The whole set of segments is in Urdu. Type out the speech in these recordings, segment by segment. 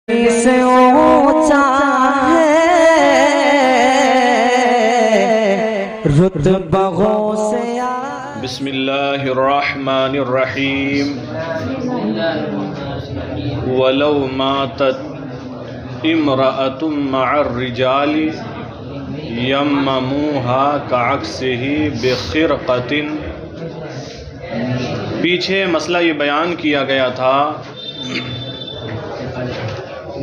سے اونچا ہے رتبہوں سے بسم اللہ الرحمن الرحیم ولو ماتت امرأة مع الرجال یمموها کعکسہ بخرقۃ۔ پیچھے مسئلہ یہ بیان کیا گیا تھا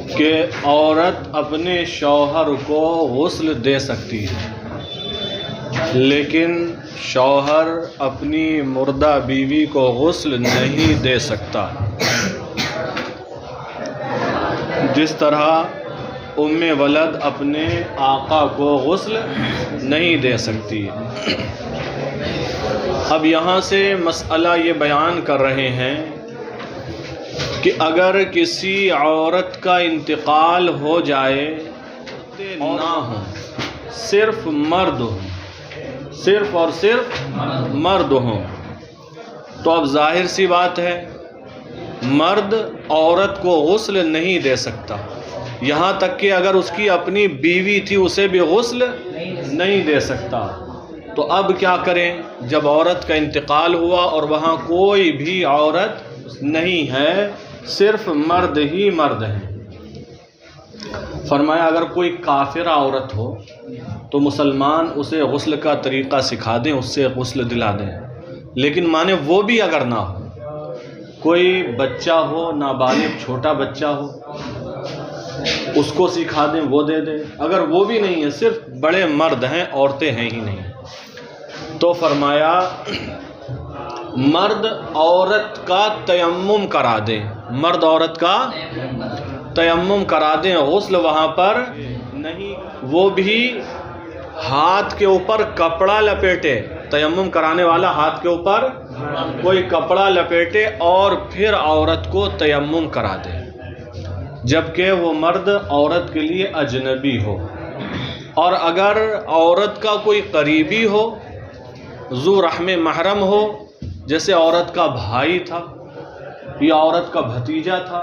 کہ عورت اپنے شوہر کو غسل دے سکتی ہے، لیکن شوہر اپنی مردہ بیوی کو غسل نہیں دے سکتا، جس طرح ام ولد اپنے آقا کو غسل نہیں دے سکتی۔ اب یہاں سے مسئلہ یہ بیان کر رہے ہیں کہ اگر کسی عورت کا انتقال ہو جائے نہ ہو، صرف مرد ہو، صرف اور صرف مرد ہوں، تو اب ظاہر سی بات ہے مرد عورت کو غسل نہیں دے سکتا، یہاں تک کہ اگر اس کی اپنی بیوی تھی اسے بھی غسل نہیں دے سکتا۔ تو اب کیا کریں جب عورت کا انتقال ہوا اور وہاں کوئی بھی عورت نہیں ہے، صرف مرد ہی مرد ہیں؟ فرمایا اگر کوئی کافرہ عورت ہو تو مسلمان اسے غسل کا طریقہ سکھا دیں، اس سے غسل دلا دیں، لیکن مانے وہ بھی اگر نہ ہو، کوئی بچہ ہو، نابالغ چھوٹا بچہ ہو، اس کو سکھا دیں، وہ دے دیں۔ اگر وہ بھی نہیں ہے، صرف بڑے مرد ہیں، عورتیں ہیں ہی نہیں، تو فرمایا مرد عورت کا تیمم کرا دیں، مرد عورت کا تیمم کرا دیں، غسل وہاں پر نہیں، وہ بھی ہاتھ کے اوپر کپڑا لپیٹے، تیمم کرانے والا ہاتھ کے اوپر کوئی کپڑا لپیٹے اور پھر عورت کو تیمم کرا دے، جبکہ وہ مرد عورت کے لیے اجنبی ہو۔ اور اگر عورت کا کوئی قریبی ہو، ذو رحم محرم ہو، جیسے عورت کا بھائی تھا یا عورت کا بھتیجا تھا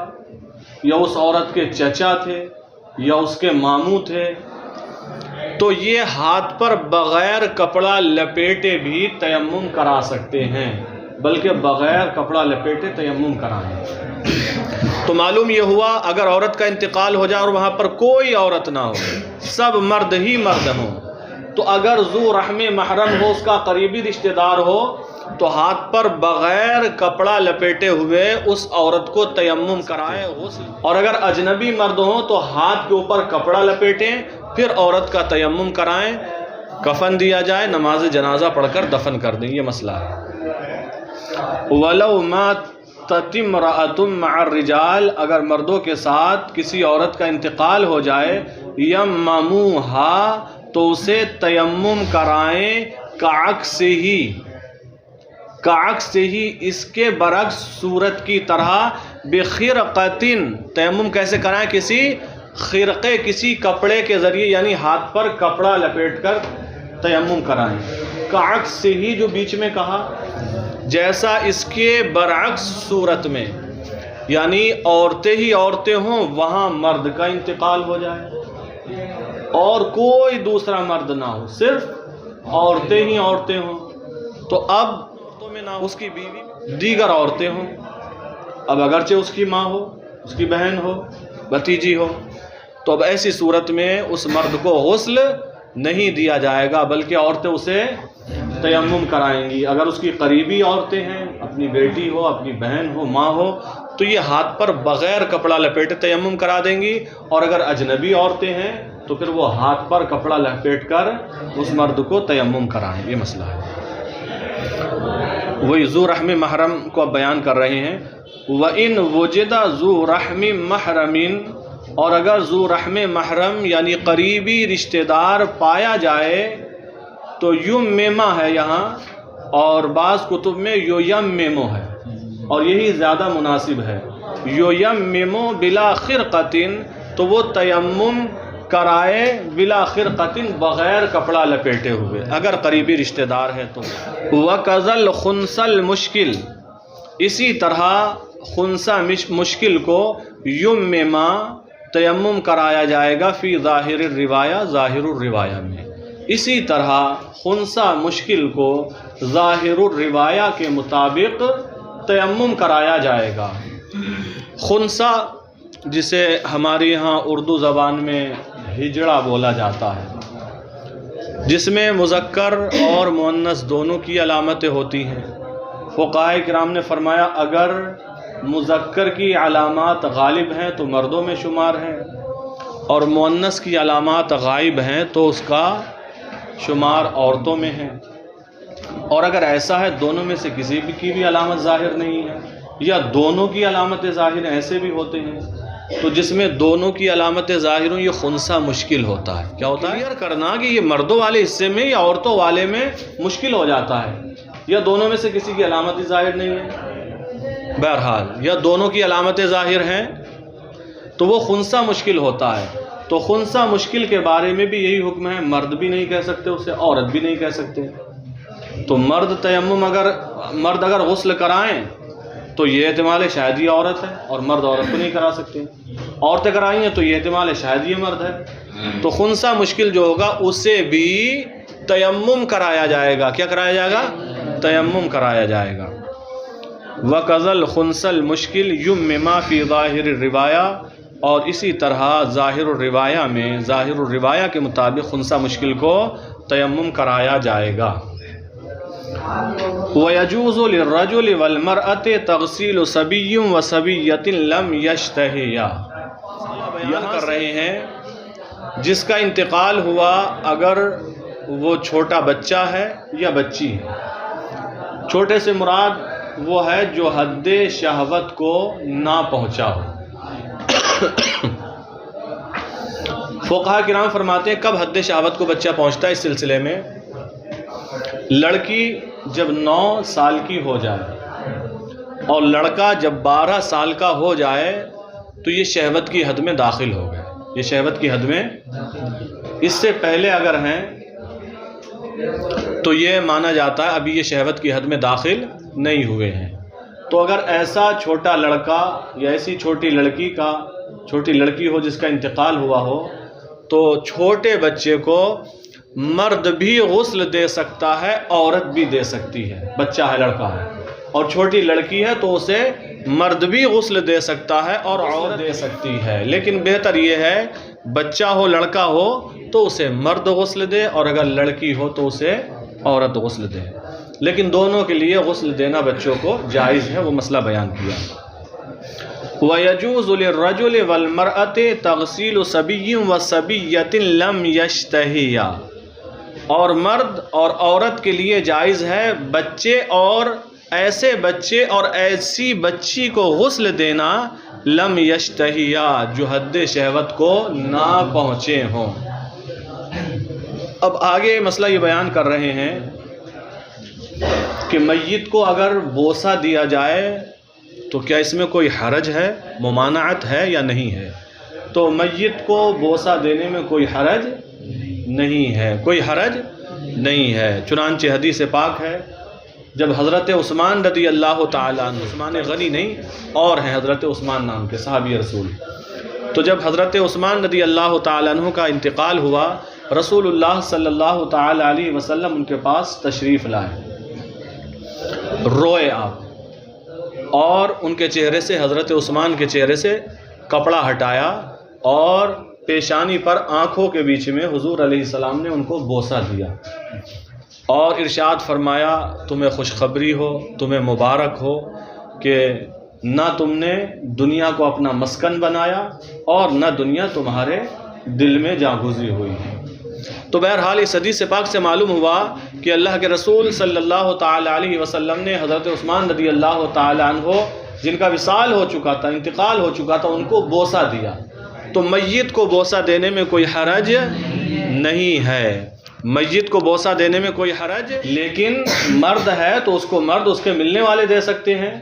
یا اس عورت کے چچا تھے یا اس کے ماموں تھے، تو یہ ہاتھ پر بغیر کپڑا لپیٹے بھی تیمم کرا سکتے ہیں، بلکہ بغیر کپڑا لپیٹے تیمم کرائیں۔ تو معلوم یہ ہوا اگر عورت کا انتقال ہو جائے اور وہاں پر کوئی عورت نہ ہو، سب مرد ہی مرد ہوں، تو اگر ذو رحم محرم ہو، اس کا قریبی رشتہ دار ہو، تو ہاتھ پر بغیر کپڑا لپیٹے ہوئے اس عورت کو تیمم کرائے، غسل۔ اور اگر اجنبی مرد ہوں تو ہاتھ کے اوپر کپڑا لپیٹیں، پھر عورت کا تیمم کرائیں، کفن دیا جائے، نماز جنازہ پڑھ کر دفن کر دیں، یہ مسئلہ ہے۔ وَلَوْ مَاتَتِ امْرَأَةٌ مَعَ الرِّجَالِ، اگر مردوں کے ساتھ کسی عورت کا انتقال ہو جائے، یَمَّمُوهَا، تو اسے تیمم کرائیں، کعکسہ ہی، اس کے برعکس صورت کی طرح، بخرقۃ، تیمم کیسے کرائیں؟ کسی خرقے، کسی کپڑے کے ذریعے، یعنی ہاتھ پر کپڑا لپیٹ کر تیمم کرائیں۔ کعکسہ ہی جو بیچ میں کہا، جیسا اس کے برعکس صورت میں، یعنی عورتیں ہی عورتیں ہوں، وہاں مرد کا انتقال ہو جائے اور کوئی دوسرا مرد نہ ہو، صرف عورتیں ہی عورتیں ہوں، تو اب میں نہ اس کی بیوی، دیگر عورتیں ہوں، اب اگرچہ اس کی ماں ہو، اس کی بہن ہو، بھتیجی ہو، تو اب ایسی صورت میں اس مرد کو غسل نہیں دیا جائے گا، بلکہ عورتیں اسے تیمم کرائیں گی۔ اگر اس کی قریبی عورتیں ہیں، اپنی بیٹی ہو، اپنی بہن ہو، ماں ہو، تو یہ ہاتھ پر بغیر کپڑا لپیٹے تیمم کرا دیں گی، اور اگر اجنبی عورتیں ہیں تو پھر وہ ہاتھ پر کپڑا لپیٹ کر اس مرد کو تیمم کرائیں، یہ مسئلہ ہے۔ وہی ذو رحم محرم کو اب بیان کر رہے ہیں۔ وَإِنْ وُجِدَ ذُو رَحْمٍ مَحْرَمٍ، اور اگر ذو رحم محرم یعنی قریبی رشتہ دار پایا جائے، تو یممہ ہے یہاں، اور بعض کتب میں یممو ہے، اور یہی زیادہ مناسب ہے۔ یممو بلا خرقۃ، تو وہ تیمم کرائے بلا خرقۃ، بغیر کپڑا لپیٹے ہوئے، اگر قریبی رشتہ دار ہے تو۔ وَكَذَا الْخُنْثَ الْمُشْكِلِ، اسی طرح خنثی مشکل کو یمما تیمم کرایا جائے گا فی ظاہر الروایہ، ظاہر الروایہ میں. اسی طرح خنثی مشکل کو ظاہر الروایہ کے مطابق تیمم کرایا جائے گا. خنثی جسے ہمارے ہاں اردو زبان میں ہجڑا بولا جاتا ہے، جس میں مذکر اور مؤنث دونوں کی علامتیں ہوتی ہیں. فقہاء کرام نے فرمایا اگر مذکر کی علامات غالب ہیں تو مردوں میں شمار ہیں، اور مؤنث کی علامات غائب ہیں تو اس کا شمار عورتوں میں ہے. اور اگر ایسا ہے دونوں میں سے کسی کی بھی علامت ظاہر نہیں ہے، یا دونوں کی علامت ظاہر ہیں، ایسے بھی ہوتے ہیں، تو جس میں دونوں کی علامت ظاہر ہوں یہ خنثی مشکل ہوتا ہے. کیا ہوتا ہے؟ کلیئر کرنا کہ یہ مردوں والے حصے میں یا عورتوں والے میں مشکل ہو جاتا ہے، یا دونوں میں سے کسی کی علامت ظاہر نہیں ہے. بہرحال یا دونوں کی علامتیں ظاہر ہیں تو وہ خنثی مشکل ہوتا ہے. تو خنثی مشکل کے بارے میں بھی یہی حکم ہے، مرد بھی نہیں کہہ سکتے اسے، عورت بھی نہیں کہہ سکتے. تو مرد اگر غسل کرائیں تو یہ احتمال ہے شاید یہ عورت ہے، اور مرد عورت کو نہیں کرا سکتے. عورتیں کرائیں ہیں تو یہ احتمال ہے شاید یہ مرد ہے. تو خنثی مشکل جو ہوگا اسے بھی تیمم کرایا جائے گا. کیا کرایا جائے گا؟ تیمم کرایا جائے گا. وَقَذَا الْخُنْثَ الْمُشْكِلُ يُمَّمَ فِي ظَاهِرِ الرِّوَایَہ، اور اسی طرح ظاہر الروایہ میں ظاہر الروایہ کے مطابق خنثی مشکل کو تیمم کرایا جائے گا. وَيَجُوزُ لِلرَّجُلِ وَالْمَرْأَةِ تَغْسِيلُ صَبِيٍّ وَصَبِيَّةٍ لَمْ يَشْتَهِيَا. بیان کر رہے ہیں جس کا انتقال ہوا اگر وہ چھوٹا بچہ ہے یا بچی ہے. چھوٹے سے مراد وہ ہے جو حد شہوت کو نہ پہنچا ہو. فقہاء کرام فرماتے ہیں کب حد شہوت کو بچہ پہنچتا ہے. اس سلسلے میں لڑکی جب 9 سال کی ہو جائے اور لڑکا جب 12 سال کا ہو جائے تو یہ شہوت کی حد میں داخل ہو گئے. یہ شہوت کی حد میں، اس سے پہلے اگر ہیں تو یہ مانا جاتا ہے ابھی یہ شہوت کی حد میں داخل نہیں ہوئے ہیں. تو اگر ایسا چھوٹا لڑکا یا ایسی چھوٹی لڑکی ہو جس کا انتقال ہوا ہو تو چھوٹے بچے کو مرد بھی غسل دے سکتا ہے، عورت بھی دے سکتی ہے. بچہ ہے، لڑکا ہے، اور چھوٹی لڑکی ہے تو اسے مرد بھی غسل دے سکتا ہے اور عورت دے سکتی ہے. لیکن بہتر یہ ہے بچہ ہو لڑکا ہو تو اسے مرد غسل دے، اور اگر لڑکی ہو تو اسے عورت غسل دے. لیکن دونوں کے لیے غسل دینا بچوں کو جائز ہے، وہ مسئلہ بیان کیا. وَيَجُوزُ لِلرَّجُلِ وَالْمَرْأَةِ تَغْسِيلُ صَبِيٍّ وَصَبِيَّةٍ لَمْ يَشْتَهِيَا. اور مرد اور عورت کے لیے جائز ہے بچے اور ایسے بچے اور ایسی بچی کو غسل دینا لم یشتہیا، جو حد شہوت کو نہ پہنچے ہوں. اب آگے مسئلہ یہ بیان کر رہے ہیں کہ میت کو اگر بوسہ دیا جائے تو کیا اس میں کوئی حرج ہے، ممانعت ہے یا نہیں ہے. تو میت کو بوسہ دینے میں کوئی حرج نہیں ہے، کوئی حرج نہیں ہے. چنانچہ حدیث پاک ہے جب حضرت عثمان رضی اللہ تعالیٰ عنہ، عثمان غنی نہیں اور ہیں حضرت عثمان نام کے صحابی رسول، تو جب حضرت عثمان رضی اللہ تعالیٰ عنہ کا انتقال ہوا رسول اللہ صلی اللہ تعالیٰ علیہ وسلم ان کے پاس تشریف لائے. روئے آپ، اور ان کے چہرے سے، حضرت عثمان کے چہرے سے کپڑا ہٹایا اور پیشانی پر آنکھوں کے بیچ میں حضور علیہ السلام نے ان کو بوسہ دیا اور ارشاد فرمایا تمہیں خوشخبری ہو، تمہیں مبارک ہو کہ نہ تم نے دنیا کو اپنا مسکن بنایا اور نہ دنیا تمہارے دل میں جاگزی ہوئی ہے. تو بہرحال اس حدیث پاک سے معلوم ہوا کہ اللہ کے رسول صلی اللہ تعالیٰ علیہ وسلم نے حضرت عثمان رضی اللہ تعالیٰ عنہ جن کا وصال ہو چکا تھا، انتقال ہو چکا تھا، ان کو بوسہ دیا. تو میت کو بوسہ دینے میں کوئی حرج نہیں ہے، میت کو بوسہ دینے میں کوئی حرج. لیکن مرد ہے تو اس کو مرد اس کے ملنے والے دے سکتے ہیں،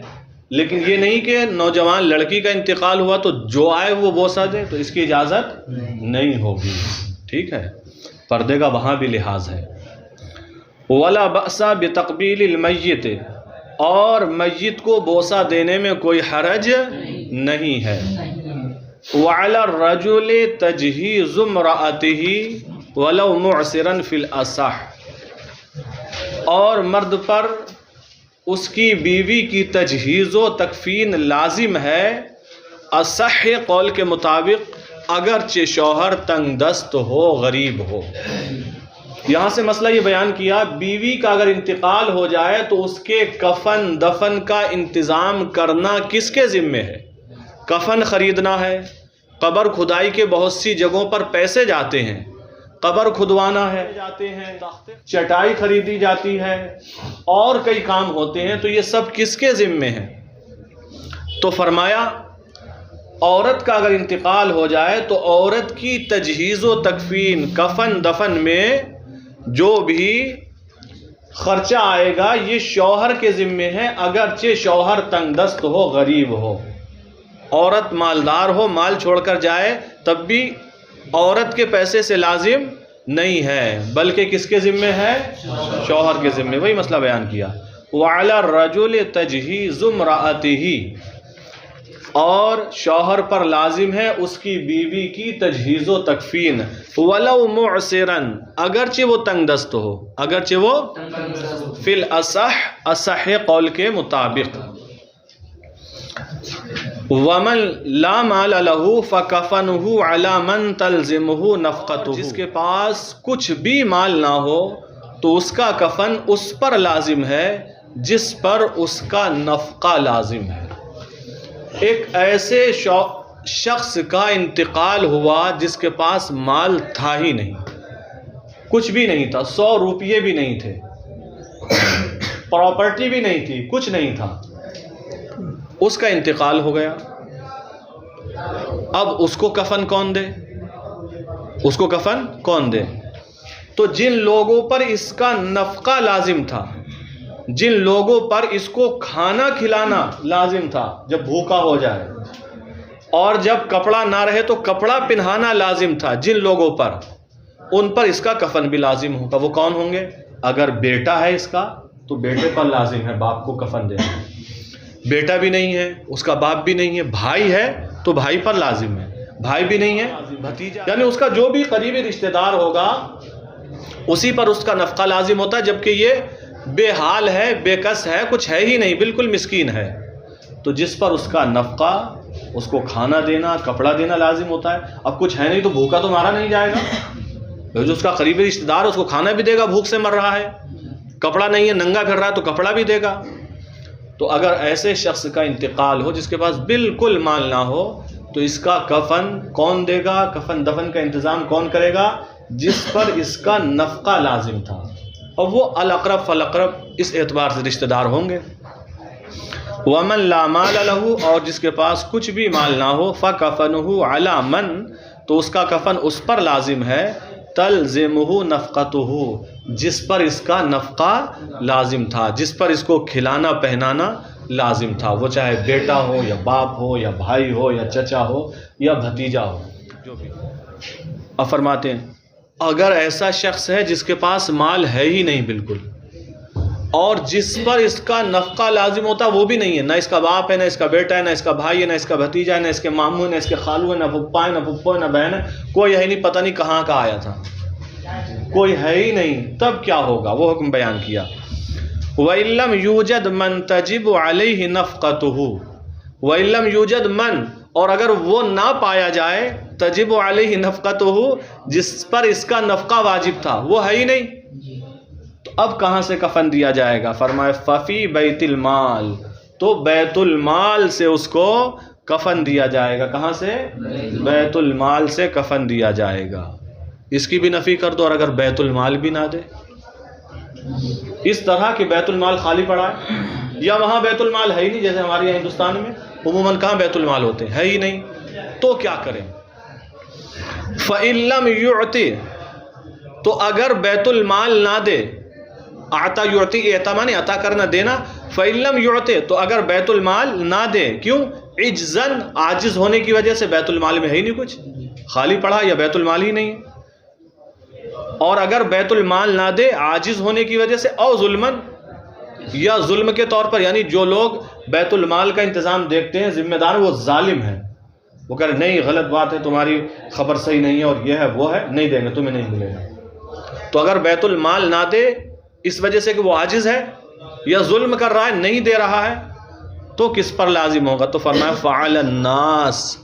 لیکن یہ نہیں کہ نوجوان لڑکی کا انتقال ہوا تو جو آئے وہ بوسہ دے، تو اس کی اجازت نہیں ہوگی. ٹھیک ہے، پردے کا وہاں بھی لحاظ ہے. وَلَا بَأْسَ بِتَقْبِيلِ الْمَيِّتِ، اور میت کو بوسہ دینے میں کوئی حرج نہیں ہے. وعلی الرجل تجہیز امرأته ولو معسرا فی الاصح، اور مرد پر اس کی بیوی کی تجہیز و تکفین لازم ہے اصح قول کے مطابق، اگرچہ شوہر تنگ دست ہو، غریب ہو۔ یہاں سے مسئلہ یہ بیان کیا، بیوی کا اگر انتقال ہو جائے تو اس کے کفن دفن کا انتظام کرنا کس کے ذمے ہے؟ کفن خریدنا ہے، قبر کھدائی کے بہت سی جگہوں پر پیسے جاتے ہیں، قبر کھدوانا ہے، چٹائی خریدی جاتی ہے، اور کئی کام ہوتے ہیں، تو یہ سب کس کے ذمے ہیں؟ تو فرمایا عورت کا اگر انتقال ہو جائے تو عورت کی تجہیز و تکفین، کفن دفن میں جو بھی خرچہ آئے گا یہ شوہر کے ذمے ہے، اگرچہ شوہر تنگ دست ہو، غریب ہو۔ عورت مالدار ہو، مال چھوڑ کر جائے، تب بھی عورت کے پیسے سے لازم نہیں ہے، بلکہ کس کے ذمے ہے؟ شوہر کے ذمے۔ وہی مسئلہ بیان کیا، وعلی الرجل تجہیز امرأته، اور شوہر پر لازم ہے اس کی بیوی کی تجہیز و تکفین، ولو معسرا، اگرچہ وہ تنگ دست ہو، اگرچہ وہ فی الاصح، اصح قول کے مطابق۔ ومن لا مال له فکفنہ علی من تلزمہ نفقتہ، جس کے پاس کچھ بھی مال نہ ہو تو اس کا کفن اس پر لازم ہے جس پر اس کا نفقہ لازم ہے۔ ایک ایسے شخص کا انتقال ہوا جس کے پاس مال تھا ہی نہیں، کچھ بھی نہیں تھا، 100 روپیے بھی نہیں تھے، پراپرٹی بھی نہیں تھی، کچھ نہیں تھا، اس کا انتقال ہو گیا۔ اب اس کو کفن کون دے؟ اس کو کفن کون دے؟ تو جن لوگوں پر اس کا نفقہ لازم تھا، جن لوگوں پر اس کو کھانا کھلانا لازم تھا جب بھوکا ہو جائے، اور جب کپڑا نہ رہے تو کپڑا پہنانا لازم تھا جن لوگوں پر، ان پر اس کا کفن بھی لازم ہوگا۔ وہ کون ہوں گے؟ اگر بیٹا ہے اس کا تو بیٹے پر لازم ہے باپ کو کفن دینا، بیٹا بھی نہیں ہے، اس کا باپ بھی نہیں ہے، بھائی ہے تو بھائی پر لازم ہے، بھائی بھی نہیں ہے، بھتیجا، یعنی اس کا جو بھی قریبی رشتہ دار ہوگا اسی پر اس کا نفقہ لازم ہوتا ہے، جبکہ یہ بے حال ہے، بے کس ہے، کچھ ہے ہی نہیں، بالکل مسکین ہے، تو جس پر اس کا نفقہ، اس کو کھانا دینا، کپڑا دینا لازم ہوتا ہے۔ اب کچھ ہے نہیں تو بھوکا تو مارا نہیں جائے گا، جو اس کا قریبی رشتہ دار اس کو کھانا بھی دے گا، بھوک سے مر رہا ہے، کپڑا نہیں ہے، ننگا پھر رہا ہے تو کپڑا بھی دے گا۔ تو اگر ایسے شخص کا انتقال ہو جس کے پاس بالکل مال نہ ہو تو اس کا کفن کون دے گا؟ کفن دفن کا انتظام کون کرے گا؟ جس پر اس کا نفقہ لازم تھا، اور وہ الاقرب فالاقرب اس اعتبار سے رشتہ دار ہوں گے۔ ومن لا مال له، اور جس کے پاس کچھ بھی مال نہ ہو، فکفنہ علی من، تو اس کا کفن اس پر لازم ہے، تلزمہ نفقتہ، جس پر اس کا نفقہ لازم تھا، جس پر اس کو کھلانا پہنانا لازم تھا، وہ چاہے بیٹا ہو یا باپ ہو یا بھائی ہو یا چچا ہو یا بھتیجا ہو، جو بھی۔ اب فرماتے ہیں اگر ایسا شخص ہے جس کے پاس مال ہے ہی نہیں بالکل، اور جس پر اس کا نفقہ لازم ہوتا وہ بھی نہیں ہے، نہ اس کا باپ ہے، نہ اس کا بیٹا ہے، نہ اس کا بھائی ہے، نہ اس کا بھتیجا ہے، نہ اس کے ماموں ہے، نہ اس کے خالو ہے، نہ پھپھا ہے، نہ پھپھو ہے، نہ بہن ہے، کوئی ہے نہیں، پتہ نہیں کہاں کا آیا تھا، کوئی ہے ہی نہیں، تب کیا ہوگا؟ وہ حکم بیان کیا، وَإِن لَّمْ يُوجَدْ مَن تَجِبُ عَلَيْهِ نَفْقَتُهُ، وَإِن لَّمْ يُوجَدْ مَن، اور اگر وہ نہ پایا جائے، تجب علیہ نفقتہ، جس پر اس کا نفقہ واجب تھا، وہ ہے ہی نہیں، تو اب کہاں سے کفن دیا جائے گا؟ فرمائے ففی بیت المال، تو بیت المال سے اس کو کفن دیا جائے گا۔ کہاں سے؟ بیت المال سے کفن دیا جائے گا۔ اس کی بھی نفی کر دو، اور اگر بیت المال بھی نہ دے، اس طرح کہ بیت المال خالی پڑا ہے، یا وہاں بیت المال ہے ہی نہیں، جیسے ہمارے یہاں ہندوستان میں عموماً کہاں بیت المال ہوتے ہیں، ہے ہی نہیں، تو کیا کریں؟ فَإِن لَّمْ يُعْطِ، تو اگر بیت المال نہ دے، آتا یعطی اعتمانی عطا کرنا دینا، فَإِن لَّمْ يُعْطِ، تو اگر بیت المال نہ دے، کیوں؟ عجزاً، عاجز ہونے کی وجہ سے، بیت المال میں ہے ہی نہیں کچھ، خالی پڑا یا بیت المال ہی نہیں، اور اگر بیت المال نہ دے عاجز ہونے کی وجہ سے، او ظلماً، یا ظلم کے طور پر، یعنی جو لوگ بیت المال کا انتظام دیکھتے ہیں، ذمہ دار، وہ ظالم ہیں، وہ کہہ رہے نہیں غلط بات ہے، تمہاری خبر صحیح نہیں ہے اور یہ ہے وہ ہے، نہیں دیں گے، تمہیں نہیں ملے گا۔ تو اگر بیت المال نہ دے اس وجہ سے کہ وہ عاجز ہے یا ظلم کر رہا ہے، نہیں دے رہا ہے، تو کس پر لازم ہوگا؟ تو فرمایا فعلی الناس،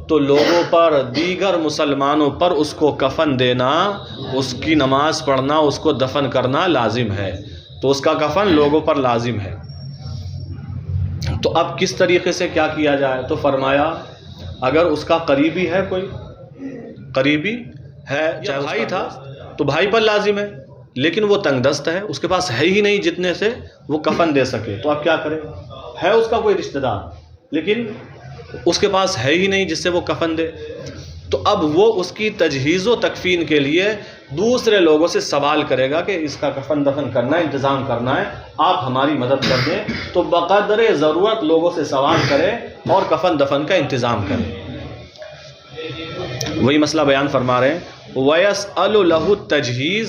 تو لوگوں پر، دیگر مسلمانوں پر اس کو کفن دینا، اس کی نماز پڑھنا، اس کو دفن کرنا لازم ہے، تو اس کا کفن لوگوں پر لازم ہے۔ تو اب کس طریقے سے کیا کیا جائے؟ تو فرمایا اگر اس کا قریبی ہے، کوئی قریبی ہے، چاہے بھائی تھا تو بھائی پر لازم ہے، لیکن وہ تنگ دست ہے، اس کے پاس ہے ہی نہیں جتنے سے وہ کفن دے سکے، تو اب کیا کرے؟ ہے اس کا کوئی رشتہ دار لیکن اس کے پاس ہے ہی نہیں جس سے وہ کفن دے، تو اب وہ اس کی تجہیز و تکفین کے لیے دوسرے لوگوں سے سوال کرے گا کہ اس کا کفن دفن کرنا ہے، انتظام کرنا ہے، آپ ہماری مدد کر دیں، تو بقدر ضرورت لوگوں سے سوال کرے اور کفن دفن کا انتظام کرے۔ وہی مسئلہ بیان فرما رہے ہیں وَيَسْأَلُ لَهُ التَّجْهِيزِ،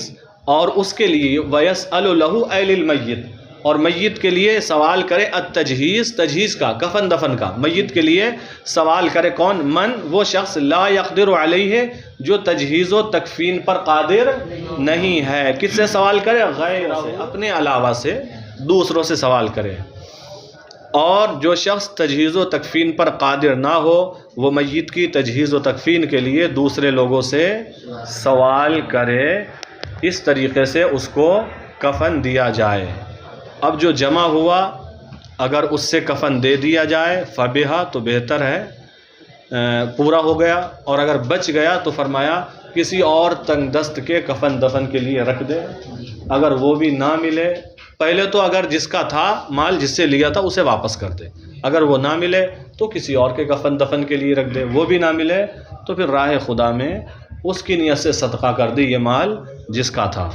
اور اس کے لیے وَيَسْأَلُ لَهُ أَيْ لِلْمَيِّتِ، اور میت کے لیے سوال کرے التجہیز، تجہیز کا، کفن دفن کا، میت کے لیے سوال کرے کون؟ من، وہ شخص لا يقدر علیہ، جو تجہیز و تکفین پر قادر نہیں ہے۔ کس سے سوال کرے؟ غیر سے، اپنے علاوہ سے، دوسروں سے سوال کرے۔ اور جو شخص تجہیز و تکفین پر قادر نہ ہو، وہ میت کی تجہیز و تکفین کے لیے دوسرے لوگوں سے سوال کرے، اس طریقے سے اس کو کفن دیا جائے۔ اب جو جمع ہوا اگر اس سے کفن دے دیا جائے فبہا، تو بہتر ہے، پورا ہو گیا، اور اگر بچ گیا تو فرمایا کسی اور تنگ دست کے کفن دفن کے لیے رکھ دے۔ اگر وہ بھی نہ ملے، پہلے تو اگر جس کا تھا مال، جس سے لیا تھا، اسے واپس کر دے، اگر وہ نہ ملے تو کسی اور کے کفن دفن کے لیے رکھ دے، وہ بھی نہ ملے تو پھر راہ خدا میں اس کی نیت سے صدقہ کر دے یہ مال جس کا تھا۔